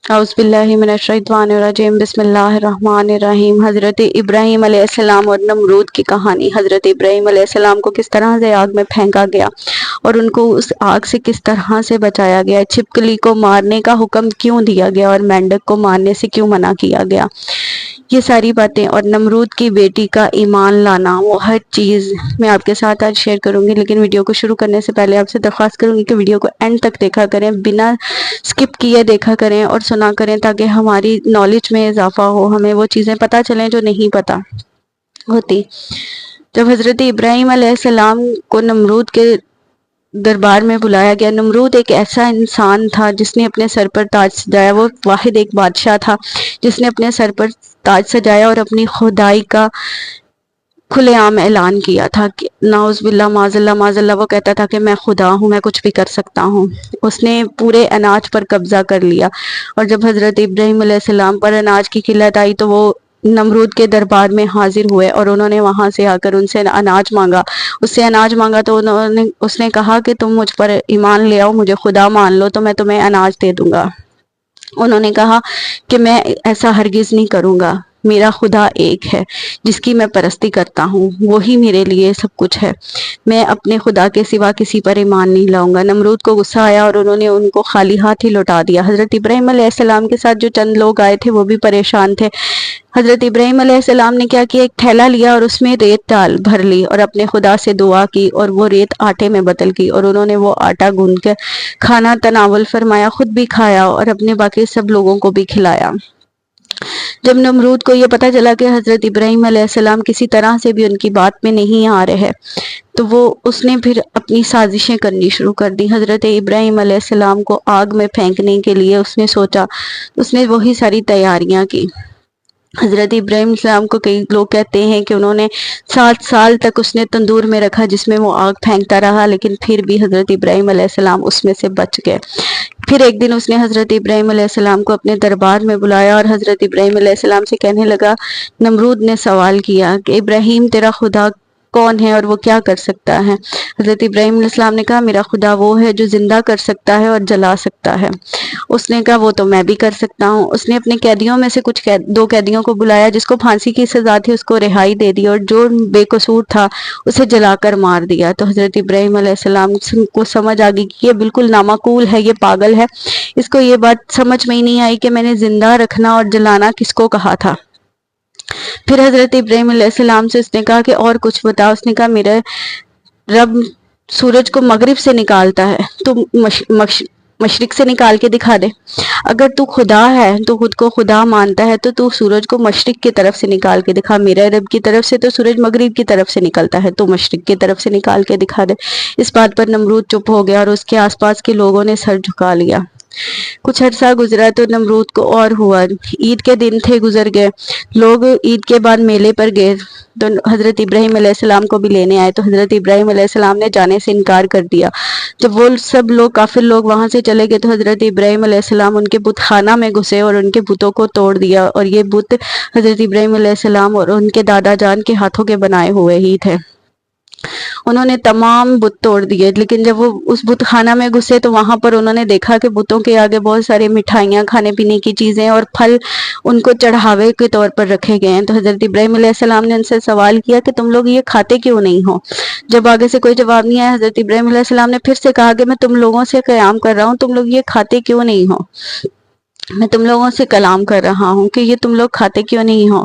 اعوذ باللہ من الشیطان الرجیم بسم اللہ الرحمن الرحیم۔ حضرت ابراہیم علیہ السلام اور نمرود کی کہانی۔ حضرت ابراہیم علیہ السلام کو کس طرح سے آگ میں پھینکا گیا اور ان کو اس آگ سے کس طرح سے بچایا گیا، چھپکلی کو مارنے کا حکم کیوں دیا گیا اور مینڈک کو مارنے سے کیوں منع کیا گیا، یہ ساری باتیں اور نمرود کی بیٹی کا ایمان لانا، وہ ہر چیز میں آپ کے ساتھ آج شیئر کروں گی۔ لیکن ویڈیو کو شروع کرنے سے پہلے آپ سے درخواست کروں گی کہ ویڈیو کو اینڈ تک دیکھا کریں، بنا سکپ کیے دیکھا کریں اور سنا کریں، تاکہ ہماری نالج میں اضافہ ہو، ہمیں وہ چیزیں پتہ چلیں جو نہیں پتہ ہوتی۔ جب حضرت ابراہیم علیہ السلام کو نمرود کے دربار میں بلایا گیا، نمرود ایک ایسا انسان تھا جس نے اپنے سر پر تاج سجایا، وہ واحد ایک بادشاہ تھا جس نے اپنے سر پر تاج سجایا اور اپنی خدائی کا کھلے عام اعلان کیا تھا کہ نعوذ باللہ معاذ اللہ معاذ اللہ، وہ کہتا تھا کہ میں خدا ہوں، میں کچھ بھی کر سکتا ہوں۔ اس نے پورے اناج پر قبضہ کر لیا، اور جب حضرت ابراہیم علیہ السلام پر اناج کی قلت آئی تو وہ نمرود کے دربار میں حاضر ہوئے اور انہوں نے وہاں سے آ کر ان سے اناج مانگا۔ اس سے اناج مانگا تو اس نے کہا کہ تم مجھ پر ایمان لے آؤ، مجھے خدا مان لو تو میں تمہیں اناج دے دوں گا۔ انہوں نے کہا کہ میں ایسا ہرگز نہیں کروں گا، میرا خدا ایک ہے جس کی میں پرستی کرتا ہوں، وہی میرے لیے سب کچھ ہے، میں اپنے خدا کے سوا کسی پر ایمان نہیں لاؤں گا۔ نمرود کو غصہ آیا اور انہوں نے ان کو خالی ہاتھ ہی لوٹا دیا۔ حضرت ابراہیم علیہ السلام کے ساتھ جو چند لوگ آئے تھے وہ بھی پریشان تھے۔ حضرت ابراہیم علیہ السلام نے کیا کیا، ایک تھیلا لیا اور اس میں ریت بھر لی اور اپنے خدا سے دعا کی اور وہ ریت آٹے میں بدل گئی، اور انہوں نے وہ آٹا گوندھ کر کھانا تناول فرمایا، خود بھی کھایا اور اپنے باقی سب لوگوں کو بھی کھلایا۔ جب نمرود کو یہ پتہ چلا کہ حضرت ابراہیم علیہ السلام کسی طرح سے بھی ان کی بات میں نہیں آ رہے تو اس نے پھر اپنی سازشیں کرنی شروع کر دی۔ حضرت ابراہیم علیہ السلام کو آگ میں پھینکنے کے لیے اس نے سوچا، اس نے وہی ساری تیاریاں کی۔ حضرت ابراہیم علیہ السلام کو کئی لوگ کہتے ہیں کہ انہوں نے 7 سال تک اس نے تندور میں رکھا جس میں وہ آگ پھینکتا رہا، لیکن پھر بھی حضرت ابراہیم علیہ السلام اس میں سے بچ گئے۔ پھر ایک دن اس نے حضرت ابراہیم علیہ السلام کو اپنے دربار میں بلایا اور حضرت ابراہیم علیہ السلام سے کہنے لگا، نمرود نے سوال کیا کہ ابراہیم تیرا خدا کون ہے اور وہ کیا کر سکتا ہے؟ حضرت ابراہیم علیہ السلام نے کہا، میرا خدا وہ ہے جو زندہ کر سکتا ہے اور جلا سکتا ہے۔ اس نے کہا وہ تو میں بھی کر سکتا ہوں۔ اس نے اپنے قیدیوں میں سے کچھ 2 قیدیوں کو بلایا، جس کو پھانسی کی سزا تھی اس کو رہائی دے دی اور جو بے قصور تھا اسے جلا کر مار دیا۔ تو حضرت ابراہیم علیہ السلام کو سمجھ آ گئی کہ یہ بالکل نامعقول ہے، یہ پاگل ہے، اس کو یہ بات سمجھ میں ہی نہیں آئی کہ میں نے زندہ رکھنا اور جلانا کس کو کہا تھا۔ پھر حضرت ابراہیم علیہ السلام سے اس نے کہا کہ اور کچھ بتا۔ اس نے کہا، میرے رب سورج کو مغرب سے نکالتا ہے، تو مشرق سے نکال کے دکھا دے۔ اگر تو خدا ہے، تو خود کو خدا مانتا ہے، تو سورج کو مشرق کی طرف سے نکال کے دکھا۔ میرے رب کی طرف سے تو سورج مغرب کی طرف سے نکلتا ہے، تو مشرق کی طرف سے نکال کے دکھا دے۔ اس بات پر نمرود چپ ہو گیا اور اس کے آس پاس کے لوگوں نے سر جھکا لیا۔ کچھ عرصہ گزرا تو نمرود کو اور ہوا، عید کے دن تھے، گزر گئے۔ لوگ عید کے بعد میلے پر گئے تو حضرت ابراہیم علیہ السلام کو بھی لینے آئے، تو حضرت ابراہیم علیہ السلام نے جانے سے انکار کر دیا۔ جب وہ سب لوگ کافر لوگ وہاں سے چلے گئے تو حضرت ابراہیم علیہ السلام ان کے بت خانہ میں گھسے اور ان کے بتوں کو توڑ دیا، اور یہ بت حضرت ابراہیم علیہ السلام اور ان کے دادا جان کے ہاتھوں کے بنائے ہوئے ہی تھے۔ انہوں نے تمام بت توڑ دیے، لیکن جب وہ اس بت خانہ میں گھسے تو وہاں پر انہوں نے دیکھا کہ بتوں کے آگے بہت سارے مٹھائیاں، کھانے پینے کی چیزیں اور پھل ان کو چڑھاوے کے طور پر رکھے گئے ہیں۔ تو حضرت ابراہیم علیہ السلام نے ان سے سوال کیا کہ تم لوگ یہ کھاتے کیوں نہیں ہو؟ جب آگے سے کوئی جواب نہیں آیا، حضرت ابراہیم علیہ السلام نے پھر سے کہا کہ میں تم لوگوں سے قیام کر رہا ہوں، تم لوگ یہ کھاتے کیوں نہیں ہو؟ میں تم لوگوں سے کلام کر رہا ہوں کہ یہ تم لوگ کھاتے کیوں نہیں ہو؟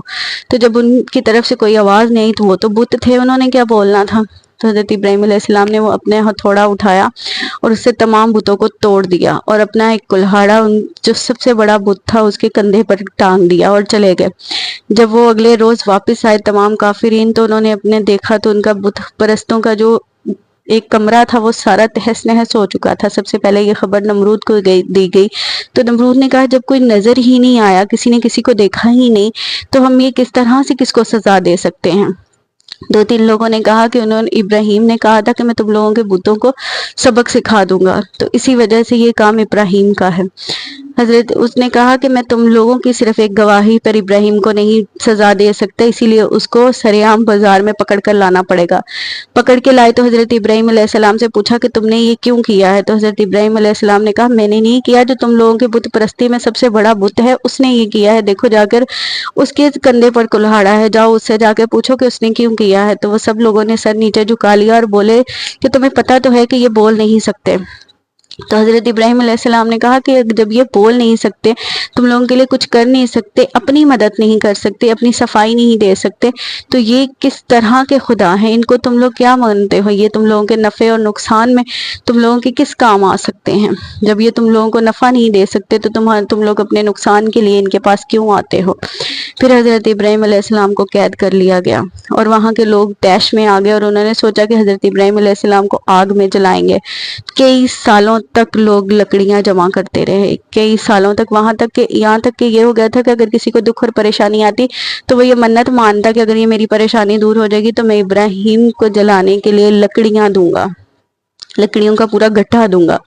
تو جب ان کی طرف سے کوئی آواز نہیں تو وہ تو بت تھے، انہوں نے کیا بولنا تھا؟ تو حضرت ابراہیم علیہ السلام نے وہ اپنے ہتھوڑا اٹھایا اور اس سے تمام بتوں کو توڑ دیا اور اپنا ایک کلہاڑا جو سب سے بڑا بت تھا اس کے کندھے پر ٹانگ دیا اور چلے گئے۔ جب وہ اگلے روز واپس آئے تمام کافرین، تو انہوں نے اپنے دیکھا تو ان کا بت پرستوں کا جو ایک کمرہ تھا وہ سارا تہس نہس ہو چکا تھا۔ سب سے پہلے یہ خبر نمرود کو دی گئی تو نمرود نے کہا، جب کوئی نظر ہی نہیں آیا، کسی نے کسی کو دیکھا ہی نہیں، تو ہم یہ کس طرح سے کس کو سزا دے سکتے ہیں؟ 2-3 لوگوں نے کہا کہ ابراہیم نے کہا تھا کہ میں تم لوگوں کے بتوں کو سبق سکھا دوں گا، تو اسی وجہ سے یہ کام ابراہیم کا ہے۔ حضرت اس نے کہا کہ میں تم لوگوں کی صرف ایک گواہی پر ابراہیم کو نہیں سزا دے سکتا، اسی لیے اس کو سریعام بازار میں پکڑ کر لانا پڑے گا۔ پکڑ کے لائے تو حضرت ابراہیم علیہ السلام سے پوچھا کہ تم نے یہ کیوں کیا ہے؟ تو حضرت ابراہیم علیہ السلام نے کہا میں نے نہیں کیا، جو تم لوگوں کے بت پرستی میں سب سے بڑا بت ہے اس نے یہ کیا ہے، دیکھو جا کر اس کے کندھے پر کلہاڑا ہے، جاؤ اس سے جا کے پوچھو کہ اس نے کیوں کیا ہے۔ تو وہ سب لوگوں نے سر نیچے جھکا لیا اور بولے کہ تمہیں پتہ تو ہے کہ یہ بول نہیں سکتے۔ تو حضرت ابراہیم علیہ السلام نے کہا کہ جب یہ بول نہیں سکتے، تم لوگوں کے لیے کچھ کر نہیں سکتے، اپنی مدد نہیں کر سکتے، اپنی صفائی نہیں دے سکتے، تو یہ کس طرح کے خدا ہیں؟ ان کو تم لوگ کیا مانتے ہو؟ یہ تم لوگوں کے نفع اور نقصان میں تم لوگوں کے کس کام آ سکتے ہیں؟ جب یہ تم لوگوں کو نفع نہیں دے سکتے تو تم لوگ اپنے نقصان کے لیے ان کے پاس کیوں آتے ہو؟ پھر حضرت ابراہیم علیہ السلام کو قید کر لیا گیا اور وہاں کے لوگ طیش میں آ گئے اور انہوں نے سوچا کہ حضرت ابراہیم علیہ السلام کو آگ میں جلائیں گے۔ کئی سالوں تک لوگ لکڑیاں جمع کرتے رہے، کئی سالوں تک، یہاں تک کہ یہ ہو گیا تھا کہ اگر کسی کو دکھ اور پریشانی آتی تو وہ یہ منت مانتا کہ اگر یہ میری پریشانی دور ہو جائے گی تو میں ابراہیم کو جلانے کے لیے لکڑیاں دوں گا، لکڑیوں کا پورا گٹھا دوں گا۔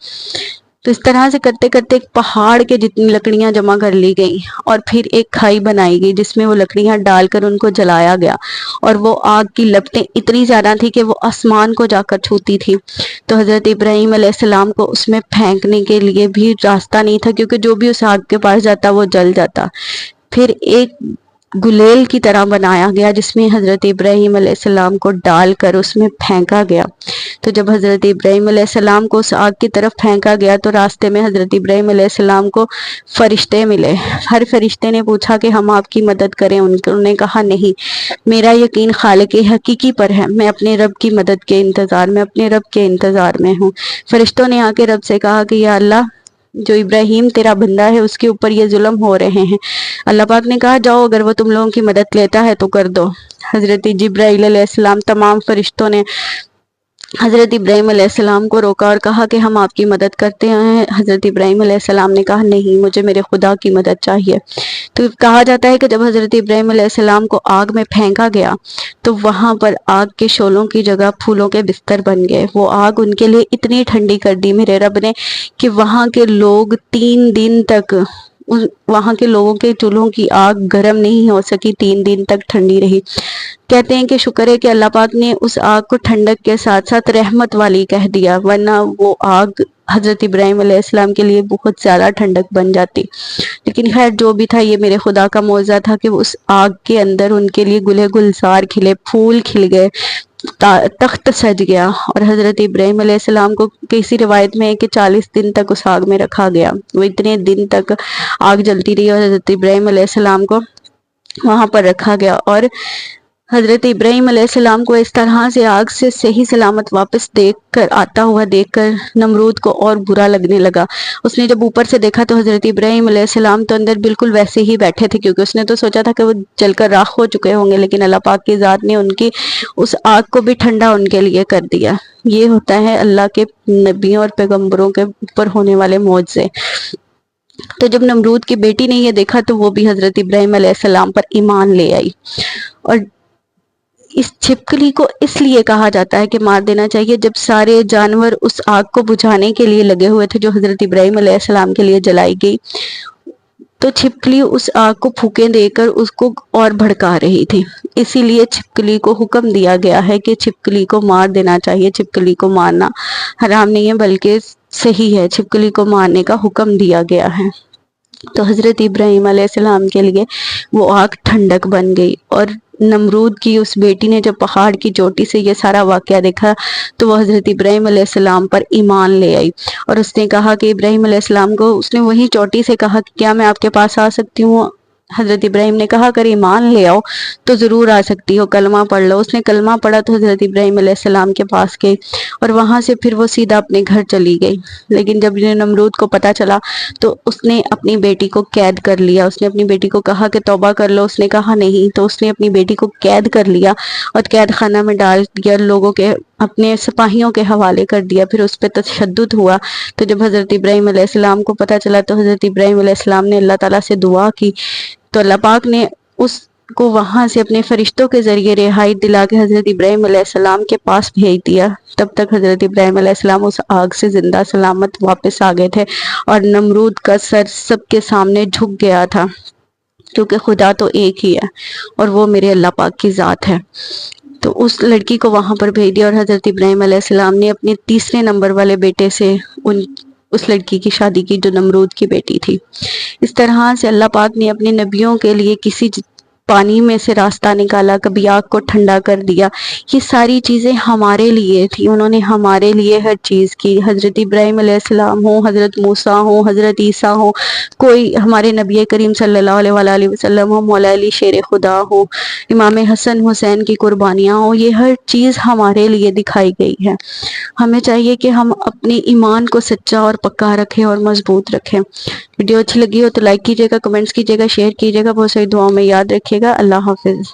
تو اس طرح سے کرتے کرتے ایک پہاڑ کے جتنی لکڑیاں جمع کر لی گئی اور پھر ایک کھائی بنائی گئی جس میں وہ لکڑیاں ڈال کر ان کو جلایا گیا، اور وہ آگ کی لپٹیں اتنی زیادہ تھی کہ وہ آسمان کو جا کر چھوتی تھی۔ تو حضرت ابراہیم علیہ السلام کو اس میں پھینکنے کے لیے بھی راستہ نہیں تھا، کیونکہ جو بھی اس آگ کے پاس جاتا وہ جل جاتا۔ پھر ایک گلیل کی طرح بنایا گیا جس میں حضرت ابراہیم علیہ السلام کو ڈال کر اس میں پھینکا گیا۔ تو جب حضرت ابراہیم علیہ السلام کو اس آگ کی طرف پھینکا گیا تو راستے میں حضرت ابراہیم علیہ السلام کو فرشتے ملے۔ ہر فرشتے نے پوچھا کہ ہم آپ کی مدد کریں، انہوں نے کہا نہیں، میرا یقین خالق حقیقی پر ہے، میں اپنے رب کی مدد کے انتظار میں، اپنے رب کے انتظار میں ہوں۔ فرشتوں نے آ کے رب سے کہا کہ یا اللہ، جو ابراہیم تیرا بندہ ہے اس کے اوپر یہ ظلم ہو رہے ہیں۔ اللہ پاک نے کہا جاؤ، اگر وہ تم لوگوں کی مدد لیتا ہے تو کر دو۔ حضرت جبرائیل علیہ السلام، تمام فرشتوں نے حضرت ابراہیم علیہ السلام کو روکا اور کہا کہ ہم آپ کی مدد کرتے ہیں۔ حضرت ابراہیم علیہ السلام نے کہا نہیں، مجھے میرے خدا کی مدد چاہیے۔ تو کہا جاتا ہے کہ جب حضرت ابراہیم علیہ السلام کو آگ میں پھینکا گیا تو وہاں پر آگ کے شعلوں کی جگہ پھولوں کے بستر بن گئے۔ وہ آگ ان کے لیے اتنی ٹھنڈی کر دی میرے رب نے کہ وہاں کے لوگ 3 دن تک، وہاں کے لوگوں کے چولہوں کی آگ گرم نہیں ہو سکی، 3 دن تک ٹھنڈی رہی۔ کہتے ہیں کہ شکر ہے کہ اللہ پاک نے اس آگ کو ٹھنڈک کے ساتھ ساتھ رحمت والی کہہ دیا، ورنہ وہ آگ حضرت ابراہیم علیہ السلام کے لیے بہت زیادہ ٹھنڈک بن جاتی۔ لیکن خیر جو بھی تھا، یہ میرے خدا کا معجزہ تھا کہ اس آگ کے اندر ان کے لیے گلے گلزار کھلے، پھول کھل گئے، تخت سج گیا، اور حضرت ابراہیم علیہ السلام کو کسی روایت میں ہے کہ 40 دن تک اس آگ میں رکھا گیا۔ وہ اتنے دن تک آگ جلتی رہی اور حضرت ابراہیم علیہ السلام کو وہاں پر رکھا گیا، اور حضرت ابراہیم علیہ السلام کو اس طرح سے آگ سے صحیح سلامت واپس آتا ہوا دیکھ کر نمرود کو اور برا لگنے لگا۔ اس نے جب اوپر سے دیکھا تو حضرت ابراہیم علیہ السلام تو اندر بالکل ویسے ہی بیٹھے تھے، کیونکہ اس نے تو سوچا تھا کہ وہ جل کر راکھ ہو چکے ہوں گے، لیکن اللہ پاک کی ذات نے ان کی اس آگ کو بھی ٹھنڈا ان کے لیے کر دیا۔ یہ ہوتا ہے اللہ کے نبیوں اور پیغمبروں کے اوپر ہونے والے معجزے۔ تو جب نمرود کی بیٹی نے یہ دیکھا تو وہ بھی حضرت ابراہیم علیہ السلام پر ایمان لے آئی، اور اس چھپکلی کو اس لیے کہا جاتا ہے کہ مار دینا چاہیے، جب سارے جانور اس آگ کو بجھانے کے لیے لگے ہوئے تھے جو حضرت ابراہیم علیہ السلام کے لیے جلائی گئی، تو چھپکلی اس آگ کو پھونکیں دے کر اس کو اور بھڑکا رہی تھی۔ اسی لیے چھپکلی کو حکم دیا گیا ہے کہ چھپکلی کو مار دینا چاہیے۔ چھپکلی کو مارنا حرام نہیں ہے بلکہ صحیح ہے، چھپکلی کو مارنے کا حکم دیا گیا ہے۔ تو حضرت ابراہیم علیہ السلام کے لیے وہ آگ ٹھنڈک بن گئی، اور نمرود کی اس بیٹی نے جب پہاڑ کی چوٹی سے یہ سارا واقعہ دیکھا تو وہ حضرت ابراہیم علیہ السلام پر ایمان لے آئی، اور اس نے کہا کہ ابراہیم علیہ السلام کو، اس نے وہی چوٹی سے کہا کہ کیا میں آپ کے پاس آ سکتی ہوں؟ حضرت ابراہیم نے کہا اگر ایمان لے آؤ تو ضرور آ سکتی ہو، کلمہ پڑھ لو۔ اس نے کلمہ پڑھا تو حضرت ابراہیم علیہ السلام کے پاس گئی، اور وہاں سے پھر وہ سیدھا اپنے گھر چلی گئی۔ لیکن جب نمرود کو پتہ چلا تو اس نے اپنی بیٹی کو قید کر لیا۔ اس نے اپنی بیٹی کو کہا کہ توبہ کر لو، اس نے کہا نہیں، تو اس نے اپنی بیٹی کو قید کر لیا اور قید خانہ میں ڈال دیا، لوگوں کے اپنے سپاہیوں کے حوالے کر دیا، پھر اس پہ تشدد ہوا۔ تو جب حضرت ابراہیم علیہ السلام کو پتہ چلا تو حضرت ابراہیم علیہ السلام نے اللہ تعالیٰ سے دعا کی، تو اللہ پاک نے اس کو وہاں سے اپنے فرشتوں کے ذریعے رہائی دلا کے حضرت ابراہیم علیہ السلام کے پاس بھیج دیا۔ تب تک حضرت ابراہیم علیہ السلام اس آگ سے زندہ سلامت واپس آ گئے تھے، اور نمرود کا سر سب کے سامنے جھک گیا تھا، کیونکہ خدا تو ایک ہی ہے اور وہ میرے اللہ پاک کی ذات ہے۔ تو اس لڑکی کو وہاں پر بھیج دیا، اور حضرت ابراہیم علیہ السلام نے اپنے تیسرے نمبر والے بیٹے سے اس لڑکی کی شادی کی جو نمرود کی بیٹی تھی۔ اس طرح سے اللہ پاک نے اپنے نبیوں کے لیے کسی پانی میں سے راستہ نکالا، کبھی آگ کو ٹھنڈا کر دیا۔ یہ ساری چیزیں ہمارے لیے تھی، انہوں نے ہمارے لیے ہر چیز کی۔ حضرت ابراہیم علیہ السلام ہوں، حضرت موسیٰ ہوں، حضرت عیسیٰ ہوں، کوئی ہمارے نبی کریم صلی اللہ علیہ وآلہ وسلم ہوں، مولا علی شیر خدا ہو، امام حسن حسین کی قربانیاں ہوں، یہ ہر چیز ہمارے لیے دکھائی گئی ہے۔ ہمیں چاہیے کہ ہم اپنے ایمان کو سچا اور پکا رکھیں اور مضبوط رکھیں۔ ویڈیو اچھی لگی ہو تو لائک کیجیے گا، کمنٹس کیجیے گا، شیئر کیجیے گا، بہت ساری دعاؤں میں یاد رکھیے گا۔ اللہ حافظ۔